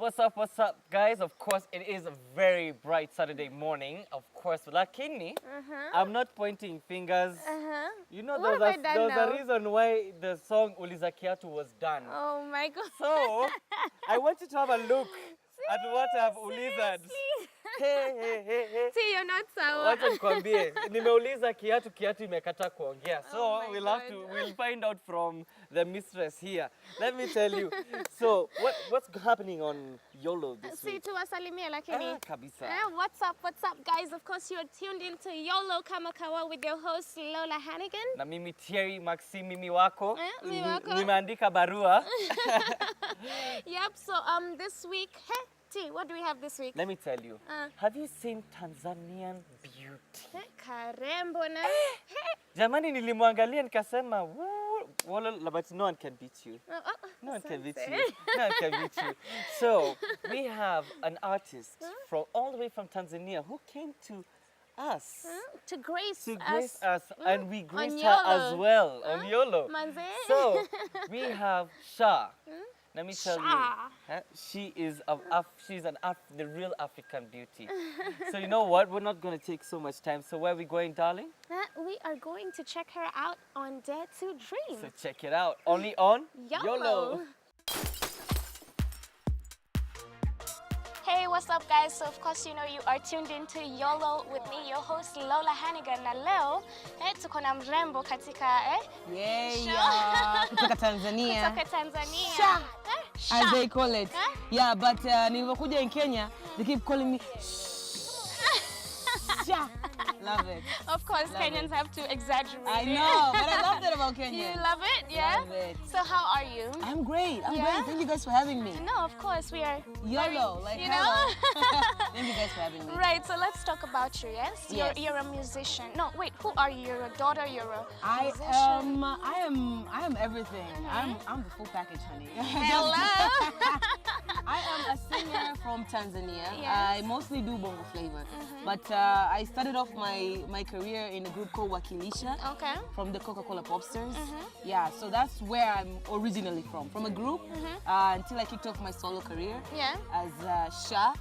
What's up, guys? Of course, it is a very bright Saturday morning. Of course, lakini, I'm not pointing fingers. You know, there's a reason why the song Uliza Kiatu was done. Oh my God. So, I want you to have a look at what I've ulized. Hey. See, you're not sour. Wacha nikwambie, nimeuliza kiatu imekata kuongea. So we'll find out from the mistress here. Let me tell you. So what's happening on Yolo this week? Tuwasalimia lakini. Kabisa. What's up guys? Of course you're tuned into Yolo Kamakawa with your host Lola Hannigan. Na mimi Thierry Maxime mimi wako. Mimi wako. Nimeandika barua. Yep, so this week, T, what do we have this week? Let me tell you. Have you seen Tanzanian beauty? Karembo na. Jamani nilimwangalia nikasema, but no one can beat you. No one can beat you. No one can beat you. So, we have an artist from all the way from Tanzania who came to us. To grace us. And we graced her as well on Yolo. Manze. So, we have Sha. Let me tell you, she is the real African beauty. So you know what? We're not going to take so much time. So where are we going, darling? We are going to check her out on Dare to Dream. So check it out. Only on Yolo. Hey, what's up guys? So of course you know you are tuned into Yolo with me, your host Lola Hannigan. Na leo, tuko na mrembo katika kutoka Tanzania. Kutoka Tanzania. Sha. As they call it. Yeah, but nilipokuja in Kenya, they keep calling me Sha. Love it. Of course, Kenyans have to exaggerate. I know, but I love that about Kenya. You love it, yeah? Love it. So how are you? I'm great. I'm great. Thank you guys for having me. No, of course, we are Yolo, very, hello. Thank you guys for having me. Right, so let's talk about you, yes? Yes. You're a musician. No, wait, who are you? You're a daughter, you're a musician? I am everything. I'm the full package, honey. Hello. I am a singer from Tanzania. Yes. I mostly do bongo flavor. But I started off my career in a group called Wakilisha. Okay. From the Coca-Cola Popsters. Yeah, so that's where I'm originally from a group until I kicked off my solo career as Sha.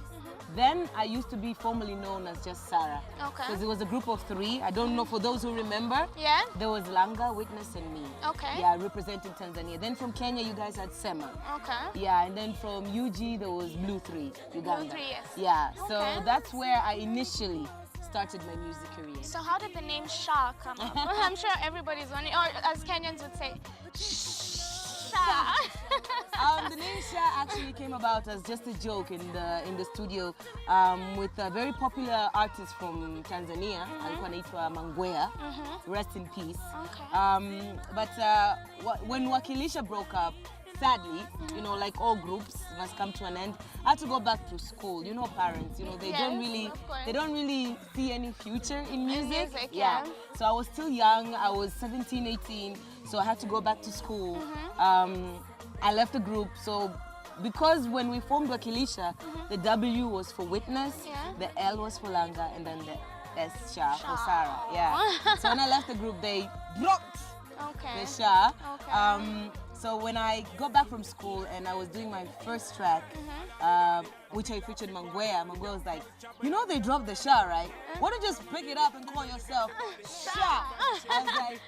Then I used to be formerly known as just Sarah. Okay. Because it was a group of three. I don't know, for those who remember. Yeah. There was Langa, Witness, and me. Okay. Yeah, representing Tanzania. Then from Kenya, you guys had Sema. Okay. Yeah, and then from UG, there was Blue 3, Uganda. Blue 3, yes. Yeah, Okay. so that's where I initially started my music career. So how did the name Sha come up? I'm sure everybody's wondering, or as Kenyans would say, Sha. The name Sha actually came about as just a joke in the studio with a very popular artist from Tanzania, alikuwa anaitwa Mangwea, rest in peace. Okay. But when Wakilisha broke up, sadly, you know, like all groups must come to an end, I had to go back to school. You know, parents, you know, they don't really see any future in music. Yeah. So I was still young. I was 17, 18. So I had to go back to school. I left the group. So because when we formed Wakilisha, the W was for Witness, the L was for Langa, and then the S, Sha, for Sarah. Yeah. So when I left the group, they dropped the Sha. Okay. So when I got back from school and I was doing my first track, which I featured Mangwea was like, you know they dropped the Sha, right? Why don't you just pick it up and call yourself Sha? I was like,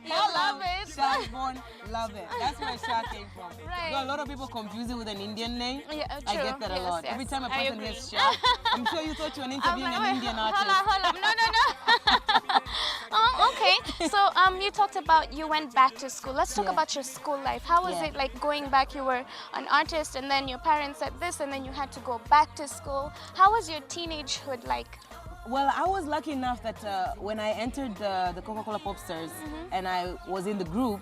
love it. Sha is born, love it. That's where Sha came from. Right. So a lot of people confuse it with an Indian name. Yeah, I true. get that a lot. Yes. Every time a I person agree. hears Sha, I'm sure you thought you were interviewing an Indian artist. Hold on. No. Oh, okay. So you talked about you went back to school. Let's talk about your school life. How was it like going back? You were an artist and then your parents said this and then you had to go back to school. How was your teenagehood like? Well, I was lucky enough that when I entered the Coca-Cola Popstars and I was in the group,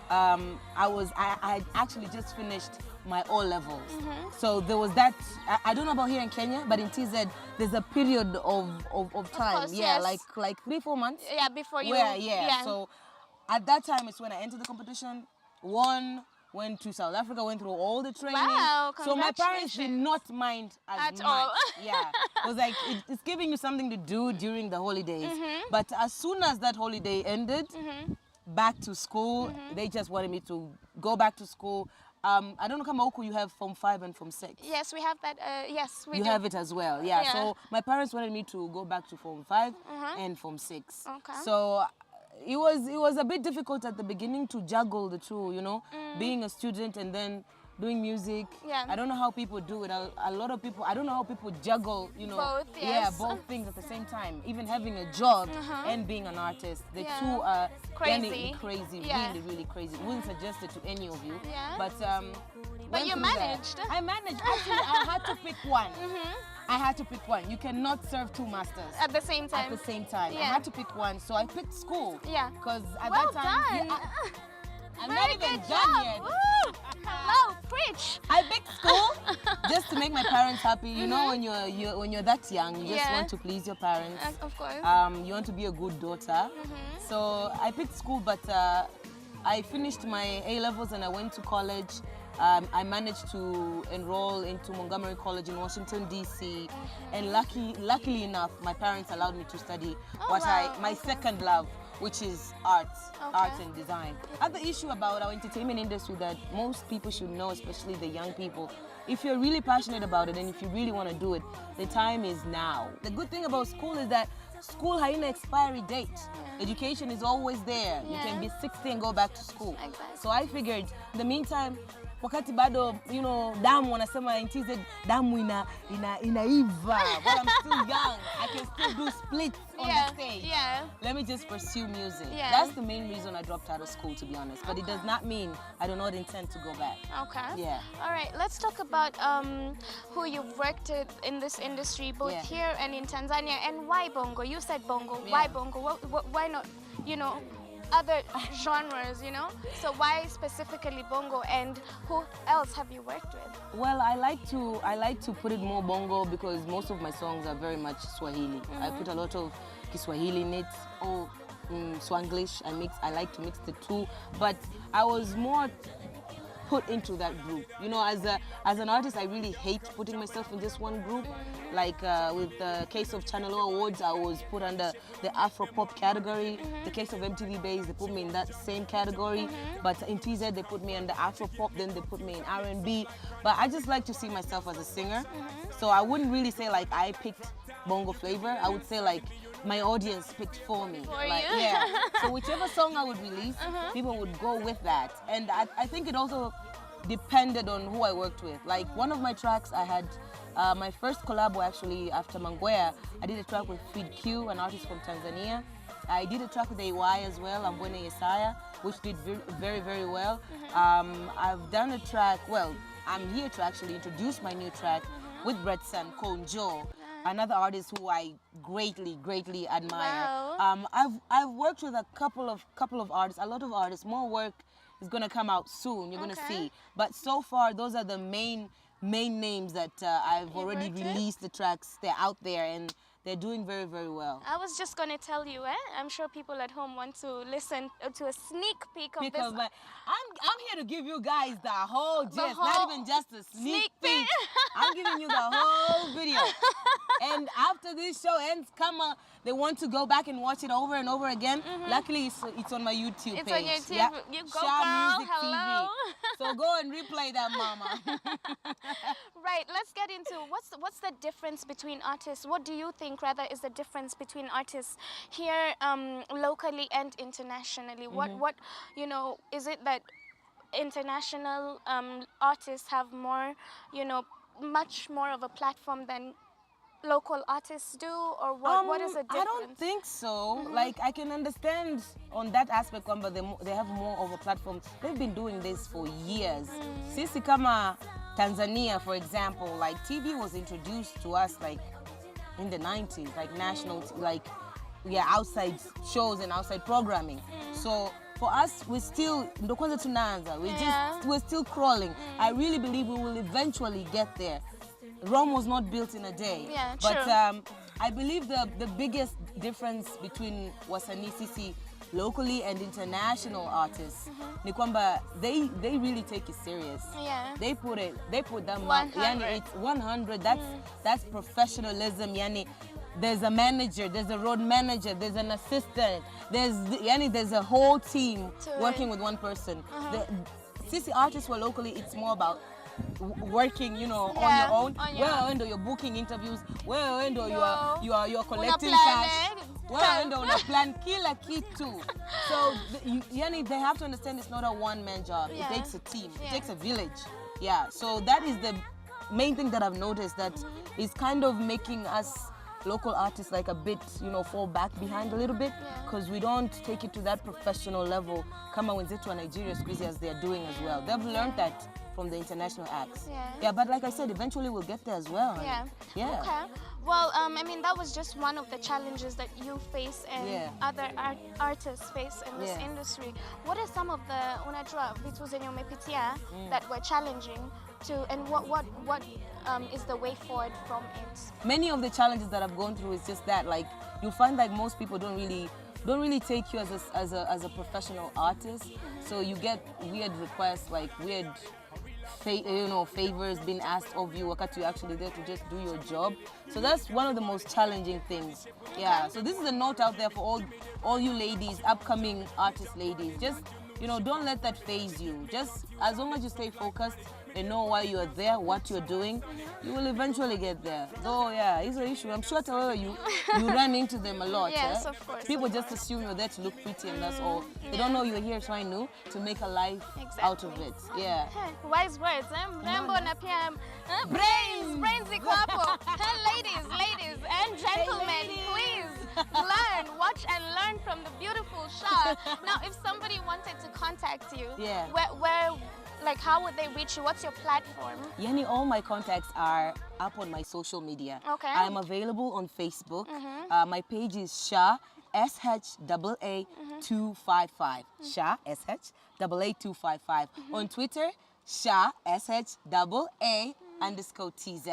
I actually just finished my O-levels. So there was that, I don't know about here in Kenya, but in TZ, there's a period of time. Of course, yeah, yes. like 3-4 months. Yeah, before you... So at that time, it's when I entered the competition, went to South Africa, went through all the training. Wow, so my parents did not mind as much. All. Yeah, it was like, it's giving you something to do during the holidays. But as soon as that holiday ended, back to school, they just wanted me to go back to school. I don't know kama huku you have Form 5 and Form 6. Yes, we have that. Yes, we You do. have it as well, yeah. Yeah. So my parents wanted me to go back to Form 5 and Form 6. Okay. So it was a bit difficult at the beginning to juggle the two, you know, being a student and then doing music. Yeah. I don't know how people do it. A lot of people, I don't know how people juggle, you know, Both, yeah, yes. both things at the same time. Even having a job and being an artist, the Yeah. two are Crazy. crazy, Yeah. really, really crazy. Wouldn't suggest it to any of you. Yeah. But went you through that. managed. I managed. Actually, I had to pick one. I had to pick one. You cannot serve two masters At the same time. at the same time. I Yeah. had to pick one, so I picked school. Yeah. Because at Well that time, done. I'm Very not even good done job. yet. Woo. Hello, preach. I picked school just to make my parents happy. You know, when you're that young, you just Yeah. want to please your parents. Of course. You want to be a good daughter. So I picked school, but I finished my A levels and I went to college. I managed to enroll into Montgomery College in Washington, D.C. And luckily enough, my parents allowed me to study my second love, which is art and design. Other issue about our entertainment industry that most people should know, especially the young people, if you're really passionate about it and if you really want to do it, the time is now. The good thing about school is that school has an expiry date. Education is always there. You can be 60 and go back to school. Exactly. So I figured, in the meantime, wakati bado, you know, damu wanasema in TZ, damu inaiva. While I'm still young, I can still do splits on the stage. Yeah. Let me just pursue music. Yeah. That's the main reason I dropped out of school, to be honest. But it does not mean I do not intend to go back. Okay. Yeah. All right. Let's talk about who you've worked with in this industry, both here and in Tanzania, and why bongo. You said bongo. Yeah. Why bongo? Why not? You know, other genres. You know. So why specifically bongo? And who else have you worked with? Well, I like to put it more bongo because most of my songs are very much Swahili. I put a lot of Kiswahili in it, or Swanglish. I like to mix the two, but I was more put into that group. You know, as an artist, I really hate putting myself in just one group. Like with the case of Channel O Awards, I was put under the Afro Pop category. The case of MTV Base, they put me in that same category. But in TZ, they put me under Afro Pop, then they put me in R&B. But I just like to see myself as a singer. So I wouldn't really say like I picked bongo flavor. I would say like my audience picked for me. you. Yeah. So whichever song I would release, people would go with that. And I think it also depended on who I worked with. Like one of my tracks, I had my first collabo actually after Mangwea. I did a track with Feed Q, an artist from Tanzania. I did a track with AY as well, Ambwene Yesaya, which did very, very well. I've done a track, well, I'm here to actually introduce my new track with Brett's son, Konjo, another artist who I greatly admire. Wow. I've worked with a couple of artists, a lot of artists. More work is gonna come out soon. You're gonna see. But so far, those are the main names that I've already released the tracks. They're out there and they're doing very, very well. I was just going to tell you, I'm sure people at home want to listen to a sneak peek of this. Because I'm here to give you guys the whole gist, not whole even just a sneak peek. peek. I'm giving you the whole video. And after this show ends, they want to go back and watch it over and over again. Luckily, it's on my YouTube It's page. on YouTube. Yeah. You go, Sha girl. Music Hello. TV. So go and replay that, mama. Right, let's get into what's the difference between artists? What do you think rather is the difference between artists here locally and internationally? What you know, is it that international artists have more, you know, much more of a platform than local artists do, or what is the difference? I don't think so. Like, I can understand on that aspect, but they have more of a platform. They've been doing this for years. Sisi kama Tanzania, for example, like TV was introduced to us like in the 90s, like national, outside shows and outside programming. So for us, we're still, ndo kwanza tunaanza. We're still crawling. I really believe we will eventually get there. Rome was not built in a day. Yeah, but true. I believe the biggest difference between wasanii sisi locally and international artists ni kwamba they really take it serious. Yeah. They put that 100. Yani it's 100. That's professionalism. Yani there's a manager, there's a road manager, there's an assistant, there's a whole team working with one person. Sisi artists were locally, it's more about working, you know, Yeah, on your own. on your Where you're booking interviews, where you're collecting Una plan, cash. Where una plan kila kitu. So yani, they have to understand it's not a one-man job. Yeah. It takes a team. Yeah. It takes a village. Yeah. So that is the main thing that I've noticed that is kind of making us local artists like a bit, you know, fall back behind a little bit because we don't take it to that professional level. Kama wenzetu wa Nigeria squeezy as they're doing as well. They've learned that from the international acts. Yeah, but like I said, eventually we'll get there as well. Yeah. Yeah. Okay. Well, I mean, that was just one of the challenges that you face and other artists face in this industry. What are some of the unajua vitu zenye umepitia that were challenging to, and what is the way forward from it? Many of the challenges that I've gone through is just that, like, you'll find like most people don't really take you as a professional artist. So you get weird requests, like weird favors being asked of you wakati you're actually there to just do your job. So that's one of the most challenging things. Yeah. So this is a note out there for all you ladies, upcoming artist ladies. Just, you know, don't let that phase you. Just as long as you stay focused and know why you're there, what you're doing, you will eventually get there. Though, yeah, it's an issue. I'm sure you run into them a lot. Yes, of course. People just assume you're there to look pretty and that's all. They don't know you're here trying to make a life out of it. Yeah. Wise words. Mrembo na pia brains iko hapo. Ladies and gentlemen, please learn, watch and learn from the beautiful Sha. Now, if somebody wanted to contact you, where like, how would they reach you? What's your platform? Yani, all my contacts are up on my social media. Okay. I'm available on Facebook. My page is Sha SHAA 255. Sha SHAA 255. On Twitter, Sha SHAA _ TZ.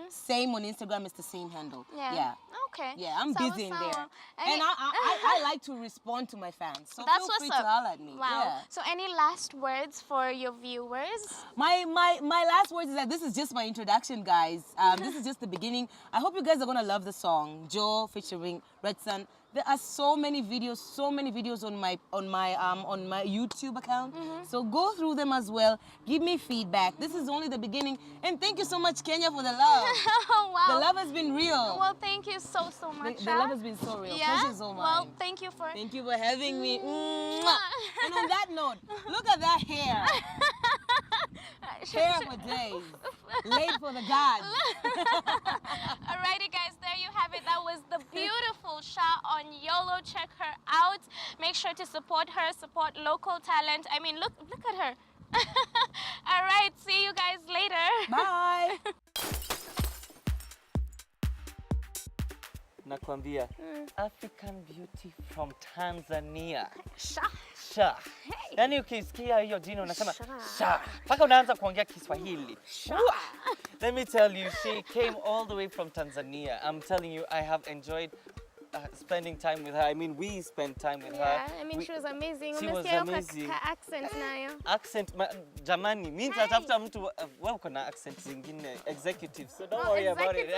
Same on Instagram, it's the same handle. Yeah. Okay. Yeah, I'm busy in there. And I like to respond to my fans. So that's feel free what's to up. holler at me. Wow. Yeah. So any last words for your viewers? My last words is that this is just my introduction, guys. This is just the beginning. I hope you guys are gonna love the song Joe featuring Red Sun. There are so many videos on my YouTube account. So go through them as well. Give me feedback. This is only the beginning. And thank you so much, Kenya, for the love. Oh, wow. The love has been real. Well, thank you so much. The love has been so real. Pleasure is all mine. Well, thank you for having me. Mwah. And on that note, look at that hair. Hair for days. Laid for the gods. Alrighty, guys, there you have it. That was the beautiful Sha on Yolo. Check her out. Make sure to support her, support local talent. I mean, look at her. All right, see you guys later. Bye. Nakwambia, African beauty from Tanzania. Sha. Yani ukisikia hiyo jina unasema Sha. Paka unaanza kuongea Kiswahili. Let me tell you, she came all the way from Tanzania. I'm telling you, I have enjoyed spending time with her. I mean, we spent time with her. Yeah, I mean, she was amazing. She was amazing. Ka accent nayo. Accent, jamani, means atafuta mtu wewe uko na accent zingine executive. So don't worry about it.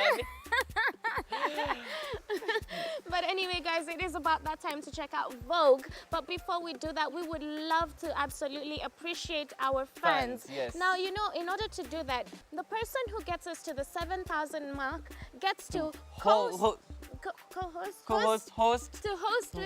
But anyway, guys, it is about that time to check out Vogue. But before we do that, we would love to absolutely appreciate our fans. Yes. Now, you know, in order to do that, the person who gets us to the 7,000 mark gets to co-host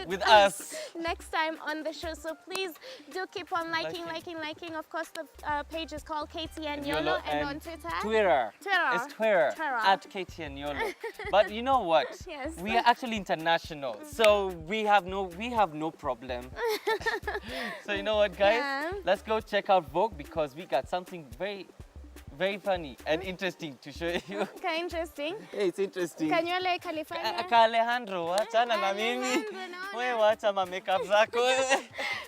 with us next time on the show. So please do keep on liking. Of course, the page is called KTN Yolo, and on Twitter. It's Twitter. At KTN Yolo. But you know what? Yes. We are actually international, so we have no problem. So you know what, guys? Yeah. Let's go check out Vogue because we got something very, very funny and interesting to show you. Okay, interesting. Hey, it's interesting. Kanyole California. Alejandro, wachana na mimi. Wewe wacha ma makeup zako.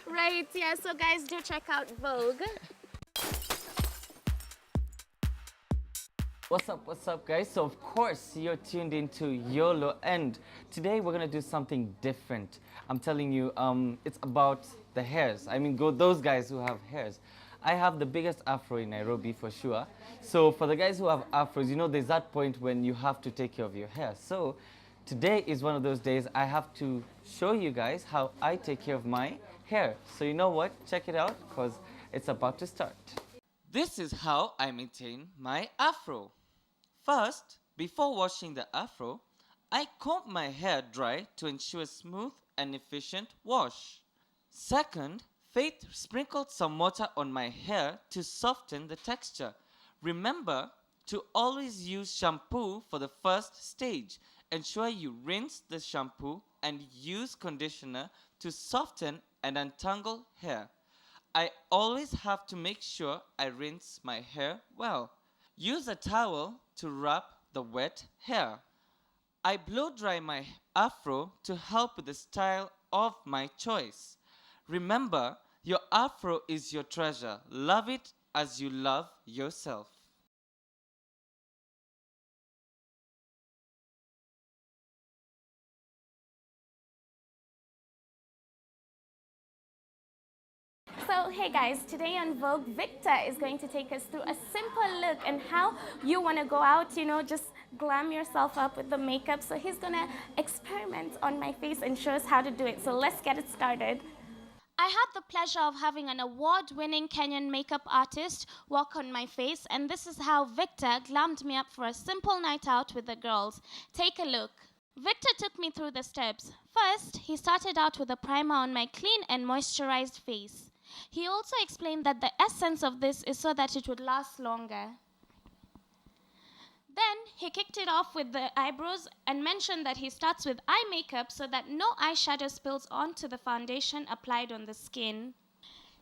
Right, yeah. So guys, do check out Vogue. What's up, guys? So of course you're tuned into YOLO, and today we're gonna do something different. I'm telling you, it's about the hairs. I mean, those guys who have hairs. I have the biggest afro in Nairobi for sure. So for the guys who have afros, you know, there's that point when you have to take care of your hair. So today is one of those days I have to show you guys how I take care of my hair. So you know what? Check it out, because It's about to start. This is how I maintain my afro. First, before washing the afro, I comb my hair dry to ensure smooth and efficient wash. Second, Faith sprinkled some water on my hair to soften the texture. Remember to always use shampoo for the first stage. Ensure you rinse the shampoo and use conditioner to soften and untangle hair. I always have to make sure I rinse my hair well. Use a towel to wrap the wet hair. I blow dry my afro to help with the style of my choice. Remember, your afro is your treasure. Love it as you love yourself. So hey guys, today on Vogue, Victor is going to take us through a simple look and how you want to go out, just glam yourself up with the makeup. So he's going to experiment on my face and show us how to do it. So let's get it started. I had the pleasure of having an award-winning Kenyan makeup artist work on my face, and this is how Victor glammed me up for a simple night out with the girls. Take a look. Victor took me through the steps. First, he started out with a primer on my clean and moisturized face. He also explained that the essence of this is so that it would last longer. Then he kicked it off with the eyebrows and mentioned that he starts with eye makeup so that no eyeshadow spills onto the foundation applied on the skin.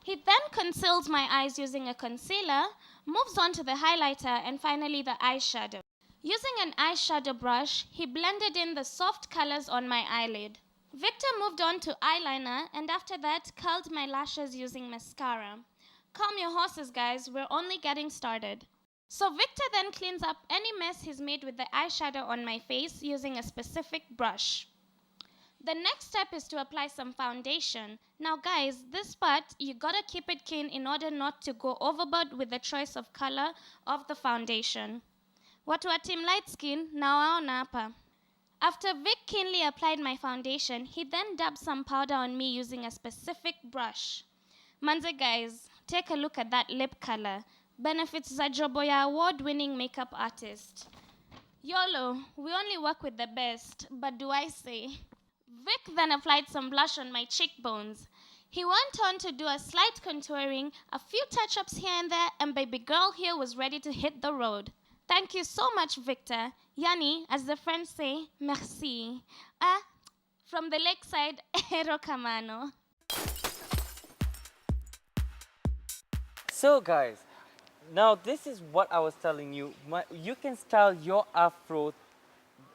He then conceals my eyes using a concealer, moves on to the highlighter, and finally the eyeshadow. Using an eyeshadow brush, he blended in the soft colors on my eyelid. Victor moved on to eyeliner, and after that, curled my lashes using mascara. Calm your horses, guys, we're only getting started. So Victor then cleans up any mess he's made with the eyeshadow on my face using a specific brush. The next step is to apply some foundation. Now guys, this part, you gotta keep it clean in order not to go overboard with the choice of color of the foundation. Watu wa team light skin, nawaona hapa. After Vic keenly applied my foundation, he then dabbed some powder on me using a specific brush. Manze guys, take a look at that lip color. Benefits za jobo ya award-winning makeup artist. Yolo, we only work with the best, but do I say? Vic then applied some blush on my cheekbones. He went on to do a slight contouring, a few touch-ups here and there, and baby girl here was ready to hit the road. Thank you so much, Victor. Yani, as the French say, merci. From the lakeside, Ero Kamano. So guys, now this is what I was telling you. You can style your afro,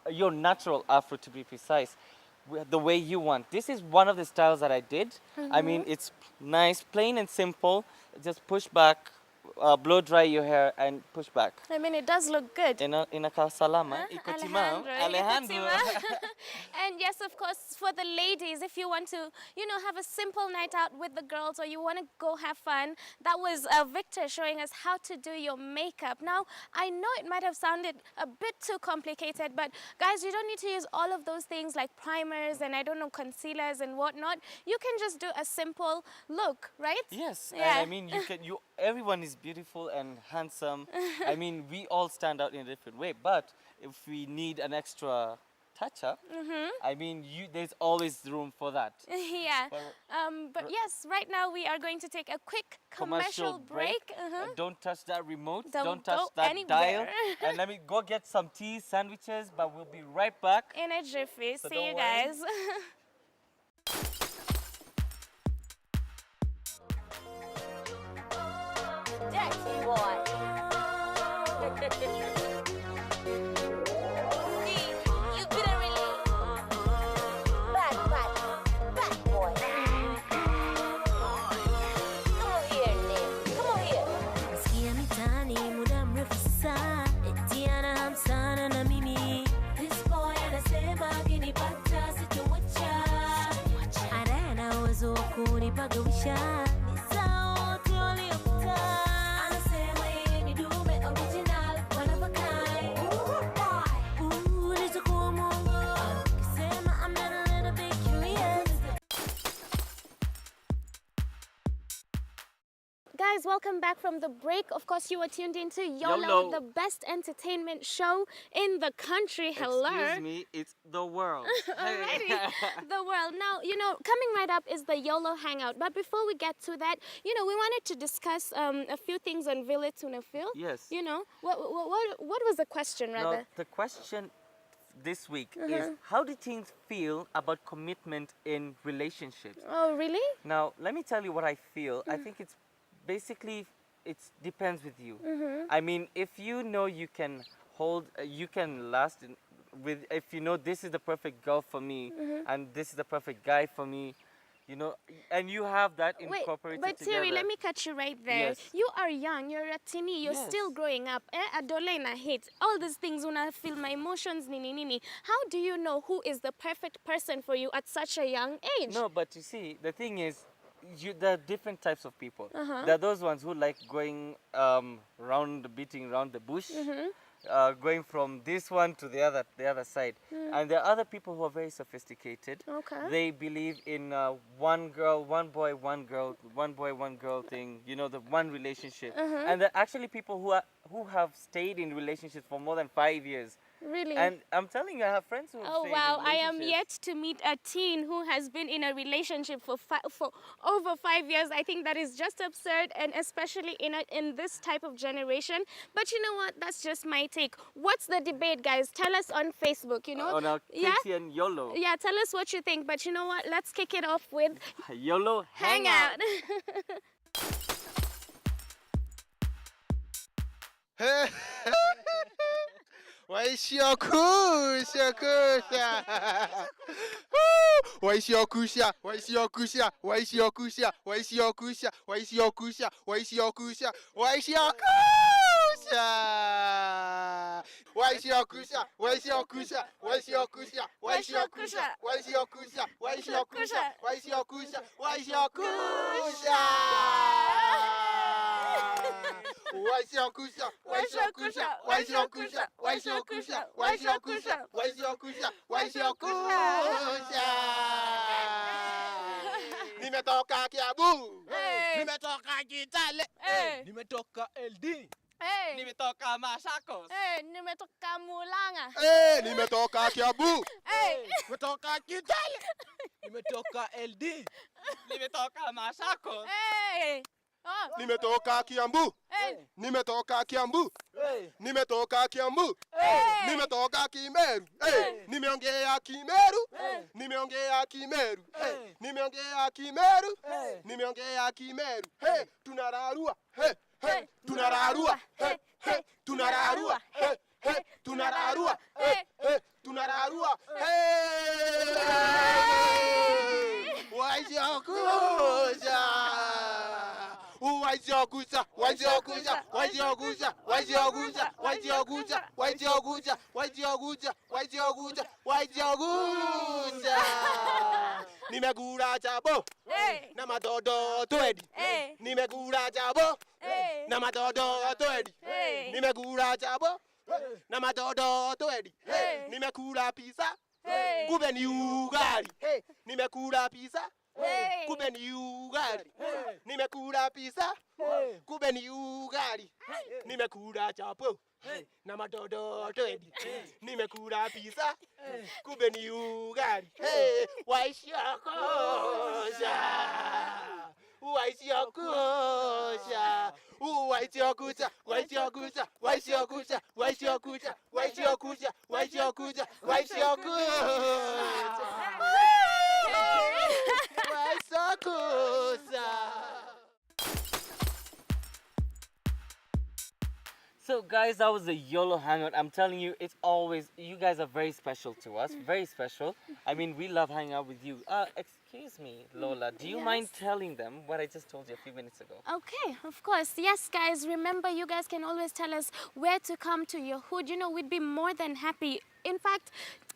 your natural afro to be precise, the way you want. This is one of the styles that I did. I mean, it's nice, plain and simple. Just push back, blow dry your hair and push back. I mean, it does look good. Inakaa salama. Iko timam. Alejandro. And yes, of course, for the ladies, if you want to, have a simple night out with the girls or you want to go have fun, that was Victor showing us how to do your makeup. Now, I know it might have sounded a bit too complicated, but guys, you don't need to use all of those things like primers and concealers and whatnot. You can just do a simple look, right? Yes, Yeah. and I mean, everyone is beautiful and handsome. I mean, we all stand out in a different way, but if we need an extra touch-up, I mean, there's always room for that. Yeah. But yes, right now we are going to take a quick commercial break. Don't touch that remote. Don't touch go that anywhere. dial. And let me go get some tea, sandwiches, but we'll be right back. In a jiffy. So See don't you worry. guys. Dirty boy. You didn't really bad boy. Come on here, Nick. Come on here. Sikia mitaani muda mrefu sasa, eti ana hamsana na mimi. This boy anasema akinipata sitowacha. Ana uwezo wa kunipagawisha. Ni sawa wote waliopita. Anasema yeye ni dume original, one of a kind. Nitakuwa mwongo, ukisema I'm not a little bit curious. guys, welcome back from the break. Of course, you were tuned into YOLO, YOLO. the best entertainment show in the country. Hello. Excuse me, it's the world. Alrighty, the world. Now, coming right up is the YOLO Hangout. But before we get to that, we wanted to discuss a few things on Ville Tunafil. Yes. What was the question, rather? Now, the question this week is, how do teens feel about commitment in relationships? Oh, really? Now, let me tell you what I feel. I think it's basically, it depends with you. I mean, if you know you can last if you know this is the perfect girl for me and this is the perfect guy for me, and you have that incorporated but together. Terry, let me cut you right there. Yes. You are young, you're a teeny, you're Yes. still growing up. Adolena hate. All these things when I feel my emotions, nini. How do you know who is the perfect person for you at such a young age? No, but you see, the thing is, there are different types of people. There are those ones who like going beating around the bush, going from this one to the other side. And there are other people who are very sophisticated. Okay. They believe in one girl, one boy, one girl, one boy, one girl thing. The one relationship. And there are actually people who have stayed in relationships for more than 5 years. Really? And I'm telling you, I have friends who have Oh stayed wow, in I am relationships. yet to meet a teen who has been in a relationship for over 5 years. I think that is just absurd, and especially in this type of generation. But you know what? That's just my take. What's the debate, guys? Tell us on Facebook, On our Yeah? Kitty and YOLO. Yeah, tell us what you think. But you know what? Let's kick it off with YOLO Hangout. Waishio kusha kusha. Waishio kusha, waishio kusha, waishio kusha, waishio kusha, waishio kusha, waishio kusha, waishio kusha. Waishio kusha, waishio kusha, waishio kusha, waishio kusha, waishio kusha, waishio kusha, waishio kusha, waishio kusha. Waishiokusha, waishiokusha, waishiokusha, waishiokusha, waishiokusha, waishiokusha, waishiokusha. Nimetoka Kiambu, nimetoka Kitale, nimetoka LD, nimetoka Machakos, nimetoka Mulanga. nimetoka Kiambu, nimetoka Kitale, nimetoka LD, nimetoka Machakos, nimetoka Kiambu, nimetoka Kiambu, nimetoka Kiambu, nimetoka Kimeru, nimeongea Kimeru, nimeongea Kimeru, nimeongea Kimeru, nimeongea Kimeru. Tunararua, tunararua, tunararua, tunararua, tunararua. Waishiokusha, waishiokusha, waishiokusha, waishiokusha, waishiokusha, waishiokusha, waishiokusha, waishiokusha, waishiokusha. Nimekula chabo na madodo twedi. Nimekula chabo na madodo twedi. Nimekula chabo na madodo twedi. Nimekula pizza, kumbe ni ugali. Nimekula pizza, kumbe ni ugali. Nimekula pizza, kumbe ni ugali. Nimekula chapo na madodo twedi. Nimekula pizza, kumbe ni ugali. Waishiokusha, waishiokusha, waishiokusha, waishiokusha, waishiokusha, waishiokusha, waishiokusha, waishiokusha, waishiokusha. So guys, that was a YOLO hangout. I'm telling you, you guys are very special to us, very special. I mean, we love hanging out with you. Excuse me, Lola, do you mind telling them what I just told you a few minutes ago? Okay, of course. Yes, guys, remember you guys can always tell us where to come to your hood. We'd be more than happy. In fact,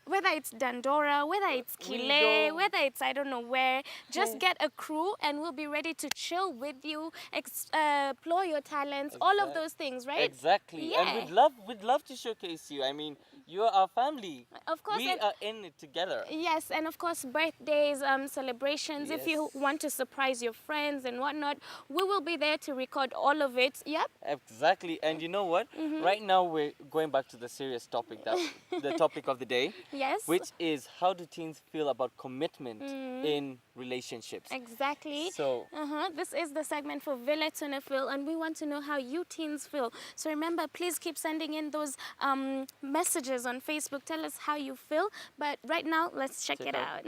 whether it's Dandora, whether it's Kile, whether it's I don't know where, just get a crew and we'll be ready to chill with you, explore your talents, all of those things, right? Exactly. Yeah. And we'd love to showcase you. I mean, You're our family. Of course. We are in it together. Yes, and of course, birthdays, celebrations. If you Yes. want to surprise your friends and whatnot, we will be there to record all of it. Yep. Exactly. And you know what? Right now we're going back to the serious topic, the topic of the day, Yes. which is how do teens feel about commitment in relationships? Exactly. So, This is the segment for Villa Tuna Phil, and we want to know how you teens feel. So remember, please keep sending in those messages on Facebook. Tell us how you feel. But right now, let's check it out.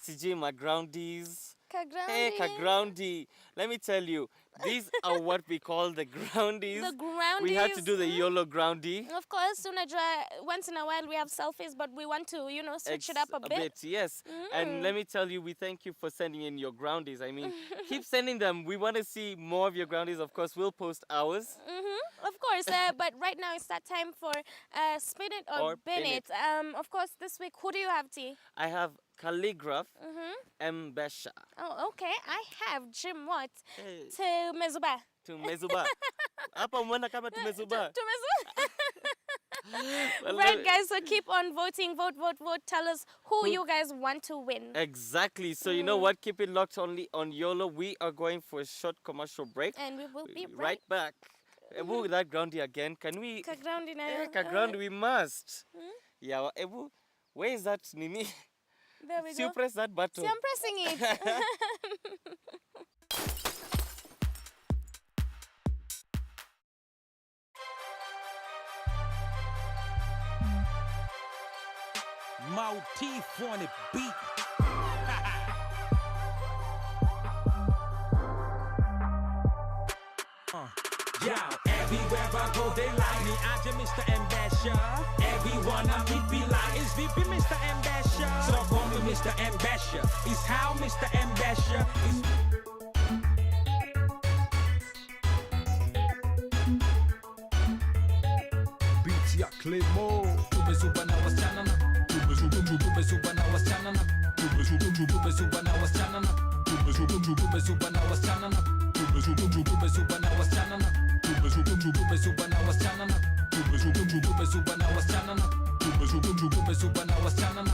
CJ, my groundies. Kagroundy. Hey, Kagroundy. Let me tell you, these are what we call the groundies. The groundies. We had to do the Yolo groundie. Of course, once in a while we have selfies, but we want to, switch it up a bit. Yes. And let me tell you, we thank you for sending in your groundies. I mean, keep sending them. We want to see more of your groundies. Of course, we'll post ours. Of course, but right now it's that time for Spin It or Bin It. Of course, this week, who do you have, T? I have Calligraph Mbesha. Oh, okay. I have Jim what? Hey. To Mezuba. Tumezuba. Hapa mwana kama tumezuba. To Mezuba. Well, Right, guys, so keep on voting. Vote, vote, vote. Tell us who you guys want to win. Exactly. So you know what? Keep it locked only on Yolo. We are going for a short commercial break. And we will be right back. Ebu, that groundy again. Can we? Kagroundy na. Kaground, we must. Yeah, Ebu, where is that Nini? There we So you go. press that button. See, I'm pressing it. More teeth on the beat. Yo, everywhere I go, they like me. I'm just Mr. Ambassador. Everyone I meet be like, it's VP Mr. Ambassador. So call me Mr. Ambassador. It's how Mr. Ambassador is. Beats ya Claymore. Tumezuba na wasichana na. Tumezuba na wasichana na. Tumezuba na wasichana na. Tumezuba na wasichana na. Tumezuba na wasichana na. Tumezuba na wasichana na. Tumezuba na wasichana na. Tumezuba na wasichana na.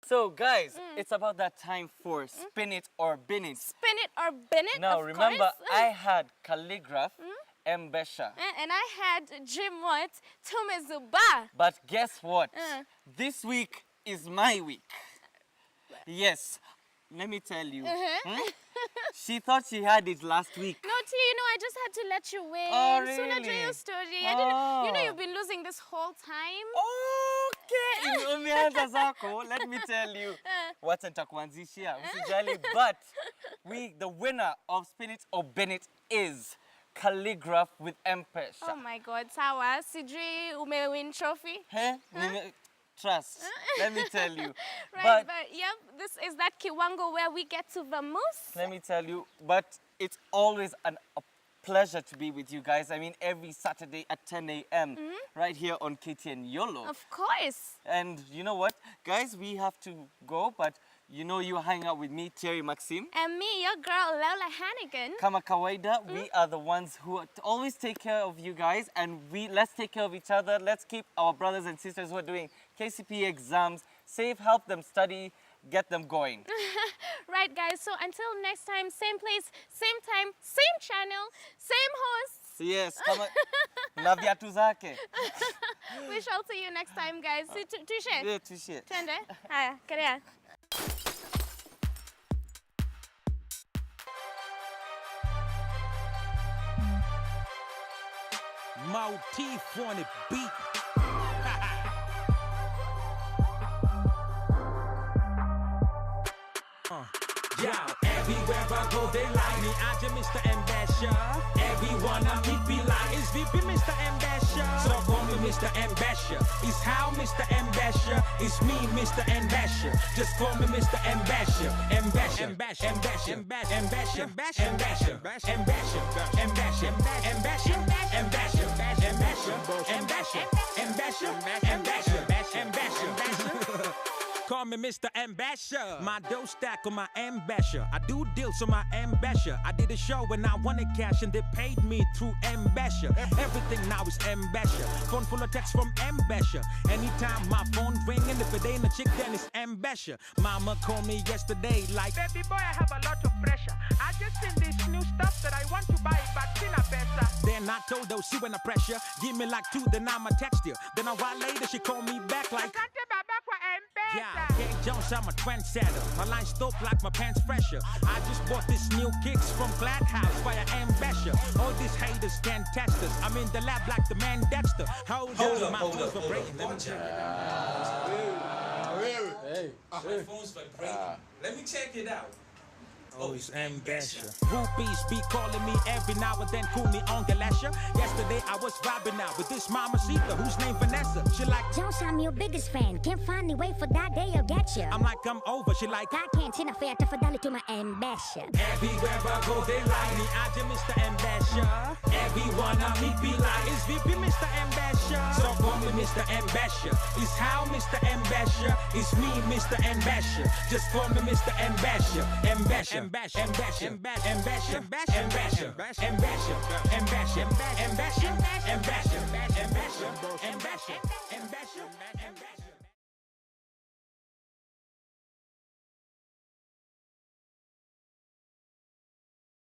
So guys, it's about that time for spin it or bin it. Spin it or bin it, Now of remember, course. I had calligraph, embesha. And I had Jim what? Tumezuba. But guess what? Uh. This week is my week. Yes, let me tell you. She thought she had it last week. No, T, I just had to let you win. Oh, Soon I really? your story. I didn't, Oh. you've been losing this whole time. Okay, umeanza zako. Let me tell you. Wacha nitakuanzishia. Usijali. But the winner of Spin It or Bin It is calligraph with mpesha. Oh my God, sawa. Sijui umewin trophy. Hey, trust. Let me tell you. Right, but yep, this is that kiwango where we get to vamoose. Let me tell you, but it's always a pleasure to be with you guys. I mean, every Saturday at 10 a.m. right here on KTN Yolo. Of course. And you know what, guys, we have to go, but you hang out with me, Thierry Maxime. And me, your girl, Lola Hannigan. Kama kawaida, we are the ones who always take care of you guys, and let's take care of each other. Let's keep our brothers and sisters who are doing KCPE exams safe, help them study, get them going. Right, guys, so until next time, same place, same time, same channel, same host. Yes, kama na viatu zake. We shall see you next time, guys. Touche. Yeah, touche. Twende. Haya, karea. Motif on the beat. Yo, everywhere I go, they like me. I just Mr. Ambassador. Everyone I meet be like, it's VP Mr. Ambassador. So call me Mr. Ambassador. It's how Mr. Ambassador. It's me, Mr. Ambassador. Just call me Mr. Ambassador. Ambassador. Ambassador. Ambassador. Ambassador. Ambassador. Ambassador. Ambassador. Ambassador. Ambassador. Ambassador. Ambassador. Ambassador. Ambassador. Call me Mr. Ambassador. My dough stack on my ambassador. I do deals on my ambassador. I did a show and I wanted cash and they paid me through ambassador. Everything now is ambassador. Phone full of text from ambassador. Anytime my phone ring and if it ain't a chick then it's ambassador. Mama called me yesterday like, baby boy, I have a lot of pressure. I just seen this new stuff that I want to buy, but in a pesa. Then I told her, see when the pressure, give me like 2, then I'ma text you. Then a while later she called me back like, Asante baba kwa M-Pesa. yeah, Kate Jones, I'm a trendsetter. My line stop like my pants fresher. I just bought this new kicks from Glad House via ambassador. All these haters can't test us. I'm in the lab like the man Dexter. Hold up, my phone's vibrating. Let me check it out. My phone's vibrating. Let me check it out. Oh, it's ambassador. Groupies be calling me every now and then, cool me on Galasha. Yesterday I was vibing out with this mamacita whose name Vanessa. She like, Jones, I'm your biggest fan. Can't find any way for that day, I'll get you. I'm like, I'm over. She like, I can't send a fair to Fidel to my ambassador. everywhere I go they like me. I just Mr. Ambassador. Everyone I meet be like, it's VP Mr. Ambassador. So call me Mr. Ambassador. It's how Mr. Ambassador. It's me, Mr. Ambassador. Just call me Mr. Ambassador. Ambassador. Ambassador. Ambassador. Ambassador. Ambassador. Ambassador. Ambassador. Ambassador. Ambassador. Ambassador. Ambassador. Ambassador. Ambassador.